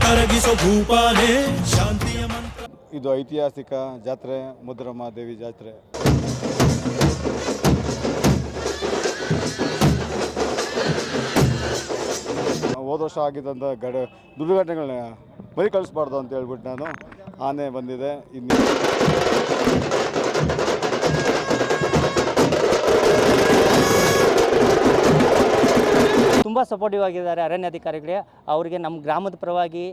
ಕರಗಿಸೋ ಭೂಪಾಲೆ ಶಾಂತಿಯ ಮಂತ್ರ. ಇದು ಐತಿಹಾಸಿಕ ಜಾತ್ರೆ, ಮುದ್ರಮ್ಮ ದೇವಿ ಜಾತ್ರೆ. ಹೋದ ವರ್ಷ ಆಗಿದ್ದಂಥ ದುರ್ಘಟನೆಗಳನ್ನ ಬರೀ ಕಳಿಸ್ಬಾರ್ದು ಅಂತ ಹೇಳ್ಬಿಟ್ಟು ನಾನು ಆನೆ ಬಂದಿದೆ. ಇನ್ನು ತುಂಬ ಸಪೋರ್ಟಿವ್ ಆಗಿದ್ದಾರೆ ಅರಣ್ಯಾಧಿಕಾರಿಗಳಿಗೆ. ಅವರಿಗೆ ನಮ್ಮ ಗ್ರಾಮದ ಪರವಾಗಿ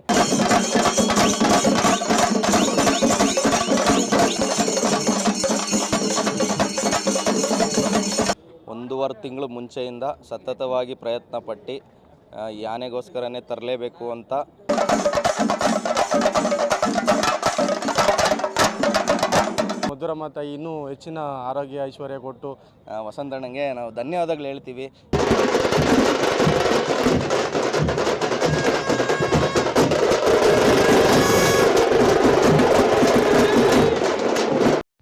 ಒಂದೂವರೆ ತಿಂಗಳು ಮುಂಚೆಯಿಂದ ಸತತವಾಗಿ ಪ್ರಯತ್ನ ಪಟ್ಟು ಈ ಆನೆಗೋಸ್ಕರನೇ ತರಲೇಬೇಕು ಅಂತ ಮುದ್ರಮ್ಮ ತಾಯಿ ಇನ್ನೂ ಹೆಚ್ಚಿನ ಆರೋಗ್ಯ ಐಶ್ವರ್ಯ ಕೊಟ್ಟು ವಸಂತಣ್ಣಂಗೆ ನಾವು ಧನ್ಯವಾದಗಳು ಹೇಳ್ತೀವಿ.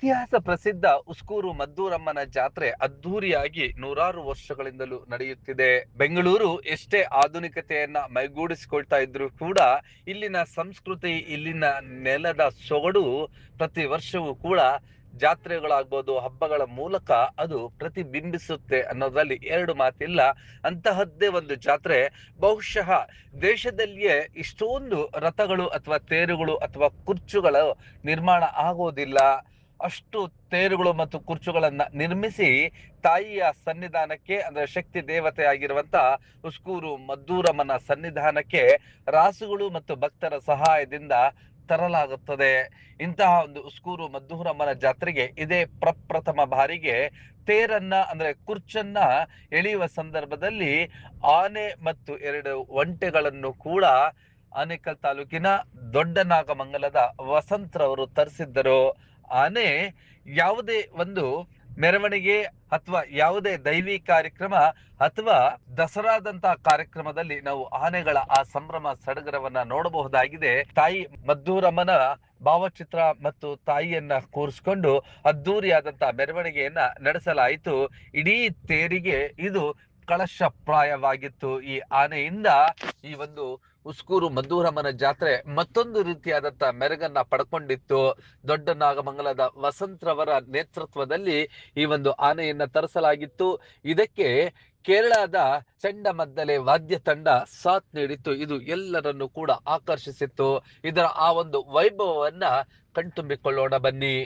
ಇತಿಹಾಸ ಪ್ರಸಿದ್ಧ ಉಸ್ಕೂರು ಮದ್ದೂರಮ್ಮನ ಜಾತ್ರೆ ಅದ್ಧೂರಿಯಾಗಿ ನೂರಾರು ವರ್ಷಗಳಿಂದಲೂ ನಡೆಯುತ್ತಿದೆ. ಬೆಂಗಳೂರು ಎಷ್ಟೇ ಆಧುನಿಕತೆಯನ್ನ ಮೈಗೂಡಿಸಿಕೊಳ್ತಾ ಇದ್ರು ಕೂಡ ಇಲ್ಲಿನ ಸಂಸ್ಕೃತಿ, ಇಲ್ಲಿನ ನೆಲದ ಸೊಗಡು ಪ್ರತಿ ವರ್ಷವೂ ಕೂಡ ಜಾತ್ರೆಗಳಾಗ್ಬೋದು, ಹಬ್ಬಗಳ ಮೂಲಕ ಅದು ಪ್ರತಿಬಿಂಬಿಸುತ್ತೆ ಅನ್ನೋದ್ರಲ್ಲಿ ಎರಡು ಮಾತಿಲ್ಲ. ಅಂತಹದ್ದೇ ಒಂದು ಜಾತ್ರೆ. ಬಹುಶಃ ದೇಶದಲ್ಲಿಯೇ ಇಷ್ಟೊಂದು ರಥಗಳು ಅಥವಾ ತೇರುಗಳು ಅಥವಾ ಕುರ್ಚುಗಳು ನಿರ್ಮಾಣ ಆಗೋದಿಲ್ಲ. ಅಷ್ಟು ತೇರುಗಳು ಮತ್ತು ಕುರ್ಚುಗಳನ್ನ ನಿರ್ಮಿಸಿ ತಾಯಿಯ ಸನ್ನಿಧಾನಕ್ಕೆ, ಅಂದ್ರೆ ಶಕ್ತಿ ದೇವತೆ ಆಗಿರುವಂತ ಉಸ್ಕೂರು ಮದ್ದೂರಮ್ಮನ ಸನ್ನಿಧಾನಕ್ಕೆ ರಾಸುಗಳು ಮತ್ತು ಭಕ್ತರ ಸಹಾಯದಿಂದ ತರಲಾಗುತ್ತದೆ. ಇಂತಹ ಒಂದು ಉಸ್ಕೂರು ಮದ್ದೂರಮ್ಮನ ಜಾತ್ರೆಗೆ ಇದೇ ಪ್ರಪ್ರಥಮ ಬಾರಿಗೆ ತೇರನ್ನ, ಅಂದ್ರೆ ಕುರ್ಚನ್ನ ಎಳೆಯುವ ಸಂದರ್ಭದಲ್ಲಿ ಆನೆ ಮತ್ತು 2 ಒಂಟೆಗಳನ್ನು ಕೂಡ ಆನೇಕಲ್ ತಾಲೂಕಿನ ದೊಡ್ಡನಾಗಮಂಗಲದ ವಸಂತ್ರವರು ತರಿಸಿದ್ದರು. ಆನೆ ಯಾವುದೇ ಒಂದು ಮೆರವಣಿಗೆ ಅಥವಾ ಯಾವುದೇ ದೈವಿ ಕಾರ್ಯಕ್ರಮ ಅಥವಾ ದಸರಾದಂತಹ ಕಾರ್ಯಕ್ರಮದಲ್ಲಿ ನಾವು ಆನೆಗಳ ಆ ಸಂಭ್ರಮ ಸಡಗರವನ್ನ ನೋಡಬಹುದಾಗಿದೆ. ತಾಯಿ ಮದ್ದೂರಮ್ಮನ ಭಾವಚಿತ್ರ ಮತ್ತು ತಾಯಿಯನ್ನ ಕೂರಿಸಿಕೊಂಡು ಅದ್ದೂರಿಯಾದಂತಹ ಮೆರವಣಿಗೆಯನ್ನ ನಡೆಸಲಾಯಿತು. ಇಡೀ ತೇರಿಗೆ ಇದು ಕಳಶಪ್ರಾಯವಾಗಿತ್ತು. ಈ ಆನೆಯಿಂದ ಈ ಒಂದು ಉಸ್ಕೂರು ಮದ್ದೂರಮ್ಮನ ಜಾತ್ರೆ ಮತ್ತೊಂದು ರೀತಿಯಾದಂತ ಮೆರುಗನ್ನ ಪಡ್ಕೊಂಡಿತ್ತು. ದೊಡ್ಡ ನಾಗಮಂಗಲದ ವಸಂತ್ರವರ ನೇತೃತ್ವದಲ್ಲಿ ಈ ಒಂದು ಆನೆಯನ್ನ ತರಿಸಲಾಗಿತ್ತು. ಇದಕ್ಕೆ ಕೇರಳದ ಚಂಡಮದ್ದಲೆ ವಾದ್ಯ ತಂಡ ಸಾಥ್ ನೀಡಿತ್ತು. ಇದು ಎಲ್ಲರನ್ನು ಕೂಡ ಆಕರ್ಷಿಸಿತ್ತು. ಇದರ ಆ ಒಂದು ವೈಭವವನ್ನ ಕಣ್ತುಂಬಿಕೊಳ್ಳೋಣ ಬನ್ನಿ.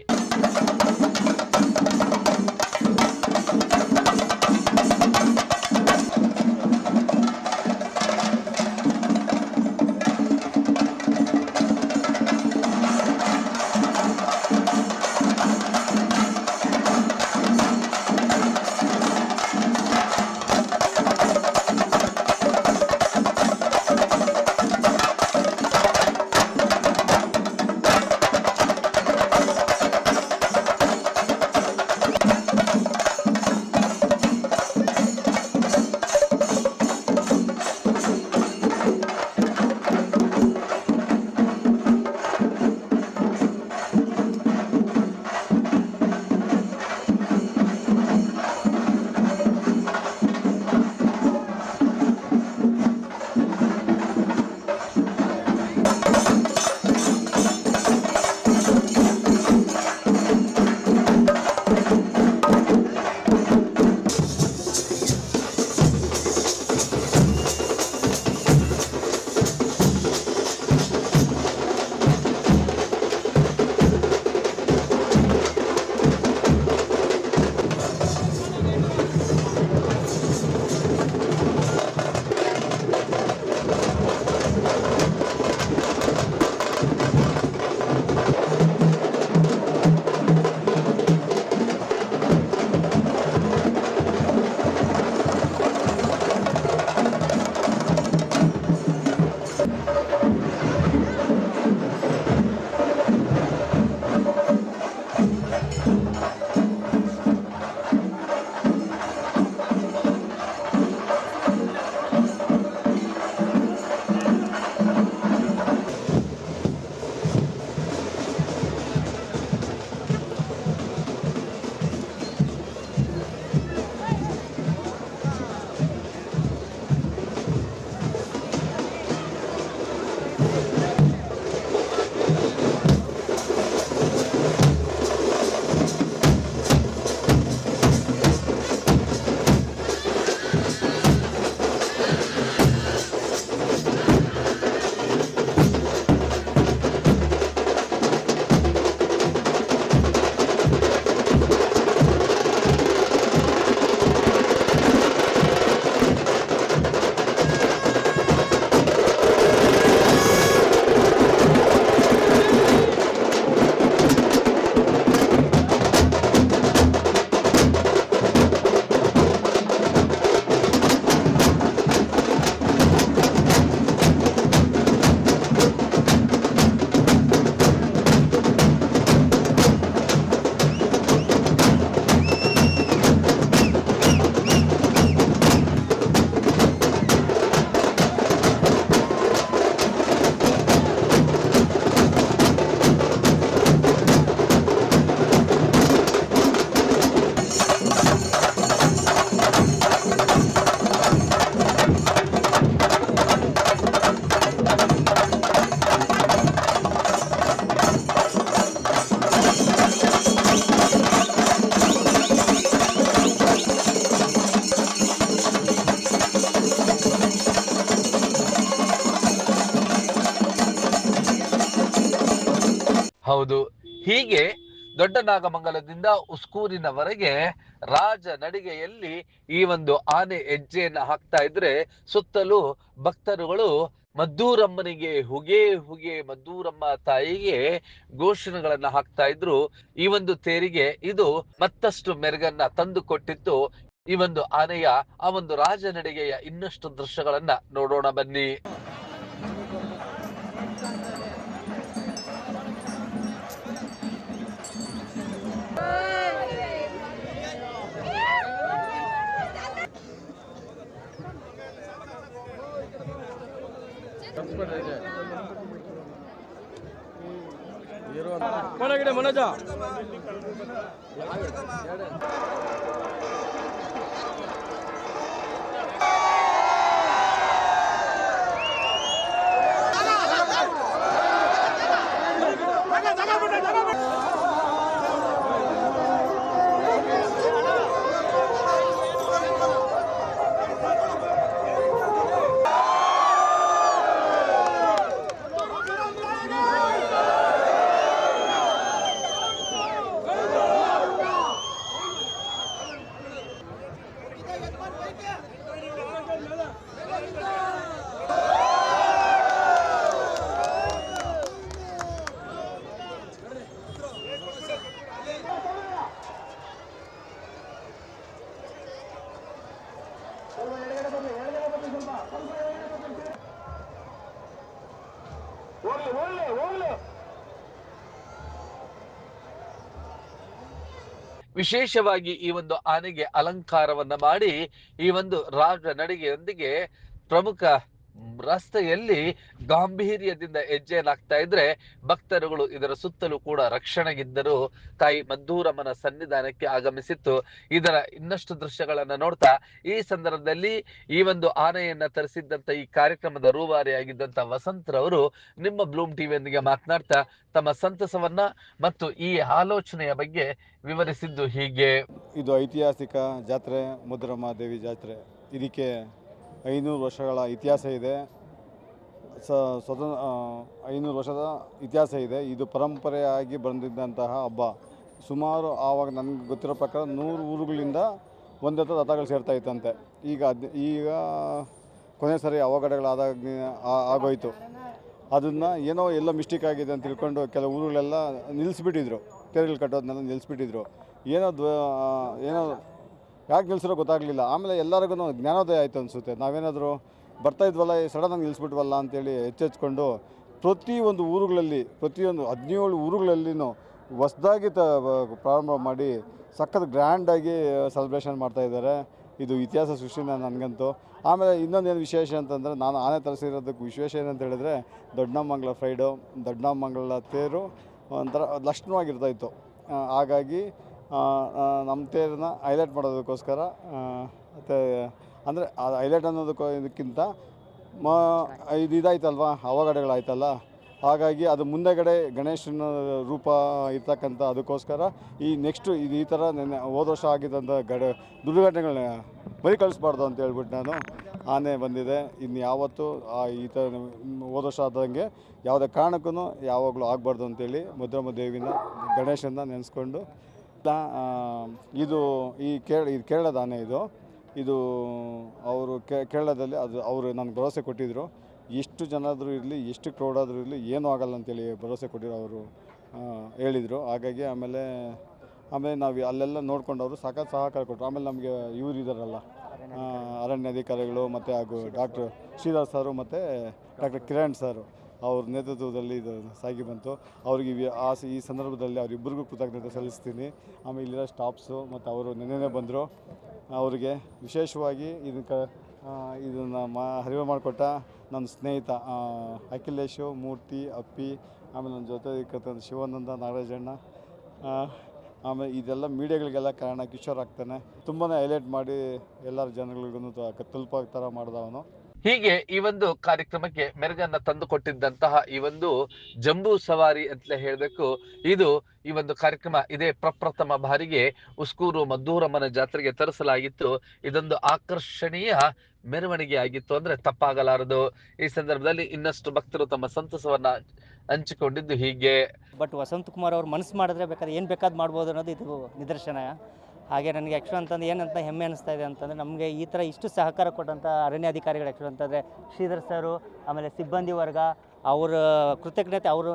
ಹೌದು, ಹೀಗೆ ದೊಡ್ಡ ನಾಗಮಂಗಲದಿಂದ ಉಸ್ಕೂರಿನವರೆಗೆ ರಾಜ ನಡಿಗೆಯಲ್ಲಿ ಈ ಒಂದು ಆನೆ ಹೆಜ್ಜೆಯನ್ನ ಹಾಕ್ತಾ ಇದ್ರೆ ಸುತ್ತಲೂ ಭಕ್ತರುಗಳು ಮದ್ದೂರಮ್ಮನಿಗೆ ಹುಗೆ ಹುಗೆ ಮದ್ದೂರಮ್ಮ ತಾಯಿಗೆ ಘೋಷಣೆಗಳನ್ನ ಹಾಕ್ತಾ ಇದ್ರು. ಈ ಒಂದು ತೇರಿಗೆ ಇದು ಮತ್ತಷ್ಟು ಮೆರುಗನ್ನ ತಂದು ಕೊಟ್ಟಿತ್ತು. ಈ ಒಂದು ಆನೆಯ ಆ ಒಂದು ರಾಜ ನಡಿಗೆಯ ಇನ್ನಷ್ಟು ದೃಶ್ಯಗಳನ್ನ ನೋಡೋಣ ಬನ್ನಿ. ಮನೋಜ ವಿಶೇಷವಾಗಿ ಈ ಒಂದು ಆನೆಗೆ ಅಲಂಕಾರವನ್ನ ಮಾಡಿ ಈ ಒಂದು ರಾಜ ನಡಿಗೆಯೊಂದಿಗೆ ಪ್ರಮುಖ ರಸ್ತೆಯಲ್ಲಿ ಗಾಂಭೀರ್ಯದಿಂದ ಹೆಜ್ಜೆಯನ್ನಾಗ್ತಾ ಇದ್ರೆ ಭಕ್ತರುಗಳು ಇದರ ಸುತ್ತಲೂ ಕೂಡ ರಕ್ಷಣೆಗಿದ್ದರು. ತಾಯಿ ಮದ್ದೂರಮ್ಮನ ಸನ್ನಿಧಾನಕ್ಕೆ ಆಗಮಿಸಿತ್ತು. ಇದರ ಇನ್ನಷ್ಟು ದೃಶ್ಯಗಳನ್ನ ನೋಡ್ತಾ ಈ ಸಂದರ್ಭದಲ್ಲಿ ಈ ಒಂದು ಆನೆಯನ್ನ ತರಿಸಿದ್ದಂತ ಈ ಕಾರ್ಯಕ್ರಮದ ರೂವಾರಿಯಾಗಿದ್ದಂತ ವಸಂತರವರು ನಿಮ್ಮ ಬ್ಲೂಮ್ ಟಿವಿಯೊಂದಿಗೆ ಮಾತನಾಡ್ತಾ ತಮ್ಮ ಸಂತಸವನ್ನ ಮತ್ತು ಈ ಆಲೋಚನೆಯ ಬಗ್ಗೆ ವಿವರಿಸಿದ್ದು ಹೀಗೆ. ಇದು ಐತಿಹಾಸಿಕ ಜಾತ್ರೆ, ಮದ್ದೂರಮ್ಮ ದೇವಿ ಜಾತ್ರೆ. ಇದಕ್ಕೆ 500 ವರ್ಷಗಳ ಇತಿಹಾಸ ಇದೆ. 500 ವರ್ಷದ ಇತಿಹಾಸ ಇದೆ. ಇದು ಪರಂಪರೆಯಾಗಿ ಬಂದಿದ್ದಂತಹ ಹಬ್ಬ. ಸುಮಾರು ಆವಾಗ ನನಗೆ ಗೊತ್ತಿರೋ ಪ್ರಕಾರ 100 ಊರುಗಳಿಂದ ಒಂದೇ ಥರ ರಥಗಳು ಸೇರ್ತಾ ಇತ್ತಂತೆ. ಈಗ ಕೊನೆ ಸರಿ ಅವಘಡಗಳಾದಾಗ ಆಗೋಯ್ತು. ಅದನ್ನು ಏನೋ ಎಲ್ಲ ಮಿಸ್ಟೇಕ್ ಆಗಿದೆ ಅಂತ ತಿಳ್ಕೊಂಡು ಕೆಲವು ಊರುಗಳೆಲ್ಲ ನಿಲ್ಲಿಸ್ಬಿಟ್ಟಿದ್ರು, ತೇರುಗಳು ಕಟ್ಟೋದನ್ನೆಲ್ಲ ನಿಲ್ಲಿಸ್ಬಿಟ್ಟಿದ್ರು. ಏನೋ ಯಾಕೆ ನಿಲ್ಲಿಸಿರೋ ಗೊತ್ತಾಗಲಿಲ್ಲ. ಆಮೇಲೆ ಎಲ್ಲರಿಗೂ ಜ್ಞಾನೋದಯ ಆಯಿತು ಅನಿಸುತ್ತೆ. ನಾವೇನಾದರೂ ಬರ್ತಾಯಿದ್ವಲ್ಲ, ಸಡನ್ನಾಗಿ ನಿಲ್ಲಿಸ್ಬಿಟ್ವಲ್ಲ ಅಂತೇಳಿ ಎಚ್ಚೆಚ್ಕೊಂಡು ಪ್ರತಿಯೊಂದು ಊರುಗಳಲ್ಲಿ, ಪ್ರತಿಯೊಂದು 17 ಊರುಗಳಲ್ಲಿನೂ ಹೊಸದಾಗಿ ಪ್ರಾರಂಭ ಮಾಡಿ ಸಖತ್ ಗ್ರ್ಯಾಂಡಾಗಿ ಸೆಲೆಬ್ರೇಷನ್ ಮಾಡ್ತಾಯಿದ್ದಾರೆ. ಇದು ಇತಿಹಾಸ ಸೃಷ್ಟಿನ ನನಗಂತೂ. ಆಮೇಲೆ ಇನ್ನೊಂದೇನು ವಿಶೇಷ ಅಂತಂದರೆ, ನಾನು ಆನೆ ತರಿಸಿರೋದಕ್ಕೆ ವಿಶೇಷ ಏನಂತ ಹೇಳಿದ್ರೆ, ದೊಡ್ಡನಾಗಮಂಗಲ ಫ್ರೈಡು, ದೊಡ್ಡನಾಗಮಂಗಲ ತೇರು ಒಂಥರ ಲಕ್ಷಣವಾಗಿರ್ತಾಯಿತ್ತು. ಹಾಗಾಗಿ ನಮ್ಮ ತೇರನ್ನ ಹೈಲೈಟ್ ಮಾಡೋದಕ್ಕೋಸ್ಕರ, ಮತ್ತು ಅಂದರೆ ಅದು ಹೈಲೈಟ್ ಅನ್ನೋದಕ್ಕಿಂತ ಇದಾಯ್ತಲ್ವ, ಅವಘಡಗಳಾಯ್ತಲ್ಲ, ಹಾಗಾಗಿ ಅದು ಮುಂದೆಗಡೆ ಗಣೇಶನ ರೂಪ ಇರ್ತಕ್ಕಂಥ ಅದಕ್ಕೋಸ್ಕರ ಈ ನೆಕ್ಸ್ಟು ಇದು ಈ ಥರ ಹೋದ ವರ್ಷ ಆಗಿದ್ದಂಥ ದುರ್ಘಟನೆಗಳನ್ನ ಮರುಕಳಿಸ್ಬಾರ್ದು ಅಂತ ಹೇಳ್ಬಿಟ್ಟು ನಾನು ಆನೆ ಬಂದಿದೆ. ಇನ್ನು ಯಾವತ್ತೂ ಈ ಥರ ಹೋದ ವರ್ಷ ಆದಂಗೆ ಯಾವುದೇ ಕಾರಣಕ್ಕೂ ಯಾವಾಗಲೂ ಆಗಬಾರ್ದು ಅಂತೇಳಿ ಮದ್ದೂರಮ್ಮ ದೇವಿನ ಗಣೇಶನ ನೆನೆಸ್ಕೊಂಡು, ಇದು ಕೇರಳದ ಆನೆ. ಇದು ಅವರು ಕೇರಳದಲ್ಲಿ ಅವರು ನನಗೆ ಭರವಸೆ ಕೊಟ್ಟಿದ್ದರು. ಎಷ್ಟು ಜನ ಆದರೂ ಇರಲಿ, ಎಷ್ಟು ಕ್ರೌಡ್ ಆದರೂ ಇರಲಿ, ಏನೂ ಆಗಲ್ಲ ಅಂತೇಳಿ ಭರವಸೆ ಕೊಟ್ಟಿರೋ ಅವರು ಹೇಳಿದರು. ಹಾಗಾಗಿ ಆಮೇಲೆ ನಾವು ಅಲ್ಲೆಲ್ಲ ನೋಡ್ಕೊಂಡು ಅವರು ಸಾಕಷ್ಟು ಸಹಕಾರ ಕೊಟ್ಟರು. ಆಮೇಲೆ ನಮಗೆ ಇವರು ಇದ್ದಾರಲ್ಲ, ಅರಣ್ಯ ಅಧಿಕಾರಿಗಳು ಮತ್ತು ಹಾಗೂ ಡಾಕ್ಟರ್ ಶ್ರೀಧರ್ ಸರು ಮತ್ತು ಡಾಕ್ಟರ್ ಕಿರಣ್ ಸರು, ಅವ್ರ ನೇತೃತ್ವದಲ್ಲಿ ಇದು ಸಾಗಿ ಬಂತು. ಅವ್ರಿಗೆ ಈ ಸಂದರ್ಭದಲ್ಲಿ ಅವರಿಬ್ಬರಿಗೂ ಕೃತಜ್ಞತೆ ಸಲ್ಲಿಸ್ತೀನಿ. ಆಮೇಲೆ ಇಲ್ಲಿರೋ ಸ್ಟಾಫ್ಸು ಮತ್ತು ಅವರು ನೆನ್ನೆ ಬಂದರು. ಅವರಿಗೆ ವಿಶೇಷವಾಗಿ ಇದನ್ನು ಅರಿವು ಮಾಡಿಕೊಟ್ಟ ನನ್ನ ಸ್ನೇಹಿತ ಅಖಿಲೇಶು, ಮೂರ್ತಿ, ಅಪ್ಪಿ, ಆಮೇಲೆ ನನ್ನ ಜೊತೆ ಇರ್ತಕ್ಕಂಥ ಶಿವಾನಂದ, ನಾಗರಾಜಣ್ಣ, ಆಮೇಲೆ ಇದೆಲ್ಲ ಮೀಡಿಯಾಗಳಿಗೆಲ್ಲ ಕಾರಣ ಕಿಶೋರ್ ಆಗ್ತಾನೆ. ತುಂಬಾ ಹೈಲೈಟ್ ಮಾಡಿ ಎಲ್ಲರ ಜನಗಳಿಗೂ ತಲುಪೋ ಥರ ಮಾಡಿದವನು. ಹೀಗೆ ಈ ಒಂದು ಕಾರ್ಯಕ್ರಮಕ್ಕೆ ಮೆರುಗನ್ನ ತಂದು ಕೊಟ್ಟಿದ್ದಂತಹ ಈ ಒಂದು ಜಂಬೂ ಸವಾರಿ ಅಂತಲೇ ಹೇಳಬೇಕು. ಇದು ಈ ಒಂದು ಕಾರ್ಯಕ್ರಮ ಇದೇ ಪ್ರಪ್ರಥಮ ಬಾರಿಗೆ ಉಸ್ಕೂರು ಮದ್ದೂರಮ್ಮನ ಜಾತ್ರೆಗೆ ತರಿಸಲಾಗಿತ್ತು. ಇದೊಂದು ಆಕರ್ಷಣೀಯ ಮೆರವಣಿಗೆ ಆಗಿತ್ತು ಅಂದ್ರೆ ತಪ್ಪಾಗಲಾರದು. ಈ ಸಂದರ್ಭದಲ್ಲಿ ಇನ್ನಷ್ಟು ಭಕ್ತರು ತಮ್ಮ ಸಂತಸವನ್ನ ಹಂಚಿಕೊಂಡಿದ್ದು ಹೀಗೆ. ಬಟ್ ವಸಂತಕುಮಾರ್ ಅವ್ರು ಮನಸ್ಸು ಮಾಡಿದ್ರೆ ಬೇಕಾದ್ರೆ ಏನು ಬೇಕಾದ್ ಮಾಡ್ಬೋದು ಅನ್ನೋದು ಇದು ನಿದರ್ಶನ. ಹಾಗೆ ನನಗೆ ಆ್ಯಕ್ಚುಲ್ ಅಂತಂದು ಏನಂತ ಹೆಮ್ಮೆ ಅನಿಸ್ತಾ ಇದೆ ಅಂತಂದರೆ, ನಮಗೆ ಈ ಥರ ಇಷ್ಟು ಸಹಕಾರ ಕೊಟ್ಟಂಥ ಅರಣ್ಯಾಧಿಕಾರಿಗಳು ಆ್ಯಕ್ಚುಲ್ ಅಂತಂದರೆ ಶ್ರೀಧರ್ ಸರು, ಆಮೇಲೆ ಸಿಬ್ಬಂದಿ ವರ್ಗ, ಅವರ ಕೃತಜ್ಞತೆ, ಅವರು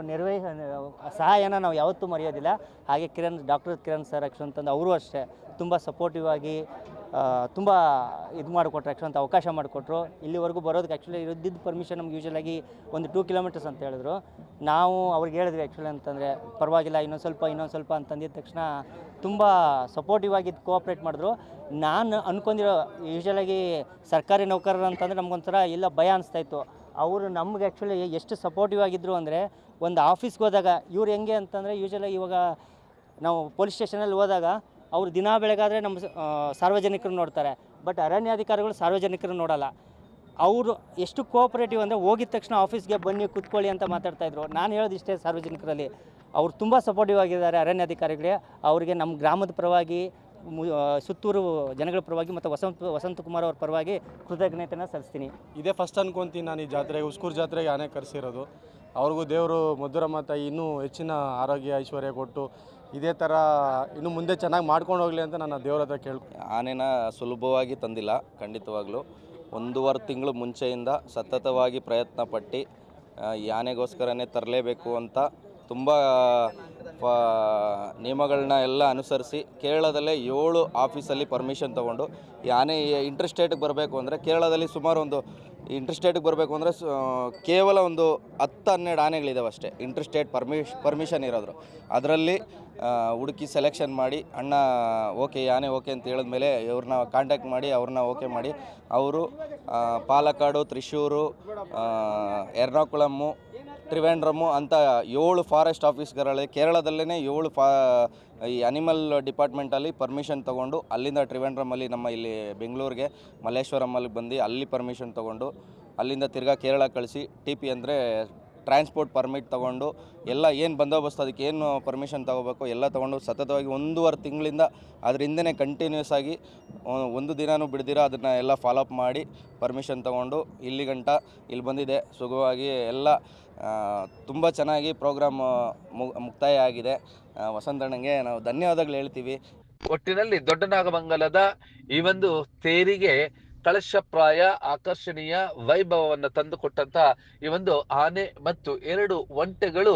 ಸಹಾಯನ ನಾವು ಯಾವತ್ತೂ ಮರೆಯೋದಿಲ್ಲ. ಹಾಗೆ ಡಾಕ್ಟರ್ ಕಿರಣ್ ಸರ್ ಆ್ಯಕ್ಚುಲ್ ಅಂತಂದು ಅವರು ಅಷ್ಟೇ ತುಂಬ ಸಪೋರ್ಟಿವ್ ಆಗಿ ತುಂಬ ಇದು ಮಾಡಿಕೊಟ್ರು, ಆ್ಯಕ್ಚುಲ್ ಅಂತ ಅವಕಾಶ ಮಾಡಿಕೊಟ್ರು. ಇಲ್ಲಿವರೆಗೂ ಬರೋದಕ್ಕೆ ಆ್ಯಕ್ಚುಲಿ ಇದ್ದಿದ್ದು ಪರ್ಮಿಷನ್ ನಮ್ಗೆ ಯೂಶಲಾಗಿ ಒಂದು 2 ಕಿಲೋಮೀಟರ್ಸ್ ಅಂತ ಹೇಳಿದ್ರು. ನಾವು ಅವ್ರಿಗೆ ಹೇಳಿದ್ವಿ ಆ್ಯಕ್ಚುಲಿ ಅಂತಂದರೆ ಪರವಾಗಿಲ್ಲ ಇನ್ನೊಂದು ಸ್ವಲ್ಪ ಅಂತಂದಿದ್ದ ತಕ್ಷಣ ತುಂಬ ಸಪೋರ್ಟಿವ್ ಆಗಿ ಕೋಆಪ್ರೇಟ್ ಮಾಡಿದ್ರು. ನಾನು ಅಂದ್ಕೊಂಡಿರೋ ಯೂಶಲಾಗಿ ಸರ್ಕಾರಿ ನೌಕರರು ಅಂತಂದರೆ ನಮಗೊಂಥರ ಇಲ್ಲ ಭಯ ಅನಿಸ್ತಾಯಿತ್ತು. ಅವರು ನಮ್ಗೆ ಆ್ಯಕ್ಚುಲಿ ಎಷ್ಟು ಸಪೋರ್ಟಿವ್ ಆಗಿದ್ದರು ಅಂದರೆ, ಒಂದು ಆಫೀಸ್ಗೆ ಹೋದಾಗ ಇವ್ರು ಹೆಂಗೆ ಅಂತಂದರೆ, ಯೂಶಲಾಗಿ ಇವಾಗ ನಾವು ಪೊಲೀಸ್ ಸ್ಟೇಷನಲ್ಲಿ ಹೋದಾಗ ಅವರು ದಿನ ಬೆಳಗಾದರೆ ನಮ್ಮ ಸಾರ್ವಜನಿಕರು ನೋಡ್ತಾರೆ, ಬಟ್ ಅರಣ್ಯಾಧಿಕಾರಿಗಳು ಸಾರ್ವಜನಿಕರು ನೋಡಲ್ಲ. ಅವರು ಎಷ್ಟು ಕೋಆಪ್ರೇಟಿವ್ ಅಂದರೆ, ಹೋಗಿದ ತಕ್ಷಣ ಆಫೀಸ್ಗೆ ಬನ್ನಿ ಕೂತ್ಕೊಳ್ಳಿ ಅಂತ ಮಾತಾಡ್ತಾಯಿದ್ರು. ನಾನು ಹೇಳೋದಿಷ್ಟೇ, ಸಾರ್ವಜನಿಕರಲ್ಲಿ ಅವ್ರು ತುಂಬ ಸಪೋರ್ಟಿವ್ ಆಗಿದ್ದಾರೆ ಅರಣ್ಯಾಧಿಕಾರಿಗಳಿಗೆ. ಅವರಿಗೆ ನಮ್ಮ ಗ್ರಾಮದ ಪರವಾಗಿ, ಸುತ್ತೂರು ಜನಗಳ ಪರವಾಗಿ ಮತ್ತು ವಸಂತಕುಮಾರ್ ಅವ್ರ ಪರವಾಗಿ ಕೃತಜ್ಞತೆನ ಸಲ್ಲಿಸ್ತೀನಿ. ಇದೇ ಫಸ್ಟ್ ಅನ್ಕೊತೀನಿ ನಾನು ಈ ಜಾತ್ರೆಗೆ, ಉಸ್ಕೂರು ಜಾತ್ರೆಗೆ ಆನೆ ಕರೆಸಿರೋದು. ಅವ್ರಿಗೂ ದೇವರು ಮಧುರಮ್ಮ ತಾಯಿ ಇನ್ನೂ ಹೆಚ್ಚಿನ ಆರೋಗ್ಯ ಐಶ್ವರ್ಯ ಕೊಟ್ಟು ಇದೇ ಥರ ಇನ್ನು ಮುಂದೆ ಚೆನ್ನಾಗಿ ಮಾಡ್ಕೊಂಡು ಹೋಗಲಿ ಅಂತ ನಾನು ದೇವ್ರ ಹತ್ರ ಕೇಳ್ತೀನಿ. ಆನೆನ ಸುಲಭವಾಗಿ ತಂದಿಲ್ಲ, ಖಂಡಿತವಾಗ್ಲೂ 1.5 ತಿಂಗಳು ಮುಂಚೆಯಿಂದ ಸತತವಾಗಿ ಪ್ರಯತ್ನ ಪಟ್ಟು ಈ ಆನೆಗೋಸ್ಕರನೇ ತರಲೇಬೇಕು ಅಂತ ತುಂಬ ನಿಯಮಗಳನ್ನ ಎಲ್ಲ ಅನುಸರಿಸಿ ಕೇರಳದಲ್ಲೇ 7 ಆಫೀಸಲ್ಲಿ ಪರ್ಮಿಷನ್ ತೊಗೊಂಡು ಈ ಆನೆ ಇಂಟರ್ಸ್ಟೇಟಿಗೆ ಬರಬೇಕು ಅಂದರೆ, ಕೇರಳದಲ್ಲಿ ಸುಮಾರು ಒಂದು ಇಂಟರ್ಸ್ಟೇಟಿಗೆ ಬರಬೇಕು ಅಂದರೆ ಕೇವಲ ಒಂದು 10-12 ಆನೆಗಳಿದ್ದಾವೆ ಅಷ್ಟೇ ಇಂಟರ್ಸ್ಟೇಟ್ ಪರ್ಮಿಷನ್ ಇರೋದ್ರು. ಅದರಲ್ಲಿ ಹುಡುಕಿ ಸೆಲೆಕ್ಷನ್ ಮಾಡಿ ಅಣ್ಣ ಓಕೆ ಈ ಆನೆ ಓಕೆ ಅಂತ ಹೇಳಿದ್ಮೇಲೆ ಇವ್ರನ್ನ ಕಾಂಟ್ಯಾಕ್ಟ್ ಮಾಡಿ ಅವ್ರನ್ನ ಓಕೆ ಮಾಡಿ ಅವರು ಪಾಲಕ್ಕಾಡು, ತ್ರಿಶೂರು, ಎರ್ನಾಕುಳಮ್ಮು, ತ್ರಿವೇಂಡ್ರಮ್ಮು ಅಂತ 7 ಫಾರೆಸ್ಟ್ ಆಫೀಸ್ಗಳಲ್ಲಿ ಕೇರಳದಲ್ಲೇ 7 ಈ ಅನಿಮಲ್ ಡಿಪಾರ್ಟ್ಮೆಂಟಲ್ಲಿ ಪರ್ಮಿಷನ್ ತೊಗೊಂಡು, ಅಲ್ಲಿಂದ ತ್ರಿವೇಂಡ್ರಮಲ್ಲಿ ನಮ್ಮ ಇಲ್ಲಿ ಬೆಂಗಳೂರಿಗೆ ಮಲ್ಲೇಶ್ವರಮಲ್ಲಿ ಬಂದು ಅಲ್ಲಿ ಪರ್ಮಿಷನ್ ತೊಗೊಂಡು, ಅಲ್ಲಿಂದ ತಿರ್ಗಾ ಕೇರಳ ಕಳಿಸಿ TP ಅಂದರೆ ಟ್ರಾನ್ಸ್ಪೋರ್ಟ್ ಪರ್ಮಿಟ್ ತೊಗೊಂಡು ಎಲ್ಲ ಏನು ಬಂದೋಬಸ್ತ್ ಅದಕ್ಕೆ ಏನು ಪರ್ಮಿಷನ್ ತೊಗೋಬೇಕು ಎಲ್ಲ ತೊಗೊಂಡು ಸತತವಾಗಿ 1.5 ತಿಂಗಳಿಂದ ಅದ್ರ ಹಿಂದೆ ಕಂಟಿನ್ಯೂಸ್ ಆಗಿ ಒಂದು ದಿನವೂ ಬಿಡ್ದಿರ ಅದನ್ನು ಎಲ್ಲ ಫಾಲೋಅಪ್ ಮಾಡಿ ಪರ್ಮಿಷನ್ ತೊಗೊಂಡು ಇಲ್ಲಿ ಬಂದಿದೆ ಸುಗಮವಾಗಿ. ಎಲ್ಲ ತುಂಬ ಚೆನ್ನಾಗಿ ಪ್ರೋಗ್ರಾಮ್ ಮುಕ್ತಾಯ ಆಗಿದೆ. ವಸಂತಣ್ಣಂಗೆ ನಾವು ಧನ್ಯವಾದಗಳು ಹೇಳ್ತೀವಿ. ಒಟ್ಟಿನಲ್ಲಿ ದೊಡ್ಡನಾಗಮಂಗಲದ ಈ ಒಂದು ತೇರಿಗೆ ಕಳಶಪ್ರಾಯ ಆಕರ್ಷಣೀಯ ವೈಭವವನ್ನು ತಂದುಕೊಟ್ಟಂತ ಈ ಒಂದು ಆನೆ ಮತ್ತು 2 ಒಂಟೆಗಳು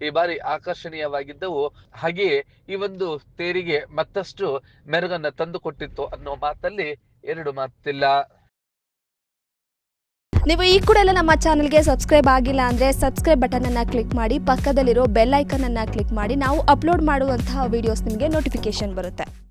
ಈ ಬಾರಿ ಆಕರ್ಷಣೀಯವಾಗಿದ್ದವು. ಹಾಗೆಯೇ ಈ ಒಂದು ತೇರಿಗೆ ಮತ್ತಷ್ಟು ಮೆರುಗನ್ನ ತಂದುಕೊಟ್ಟಿತ್ತು ಅನ್ನೋ ಮಾತಲ್ಲಿ 2 ಮಾತಿಲ್ಲ. ನೀವು ಈ ಕೂಡ ಎಲ್ಲ ನಮ್ಮ ಚಾನಲ್ಗೆ ಸಬ್ಸ್ಕ್ರೈಬ್ ಆಗಿಲ್ಲ ಅಂದರೆ ಸಬ್ಸ್ಕ್ರೈಬ್ ಬಟನನ್ನು ಕ್ಲಿಕ್ ಮಾಡಿ, ಪಕ್ಕದಲ್ಲಿರೋ ಬೆಲ್ ಐಕನನ್ನು ಕ್ಲಿಕ್ ಮಾಡಿ. ನಾವು ಅಪ್ಲೋಡ್ ಮಾಡುವಂತಹ ವೀಡಿಯೋಸ್ ನಿಮಗೆ ನೋಟಿಫಿಕೇಶನ್ ಬರುತ್ತೆ.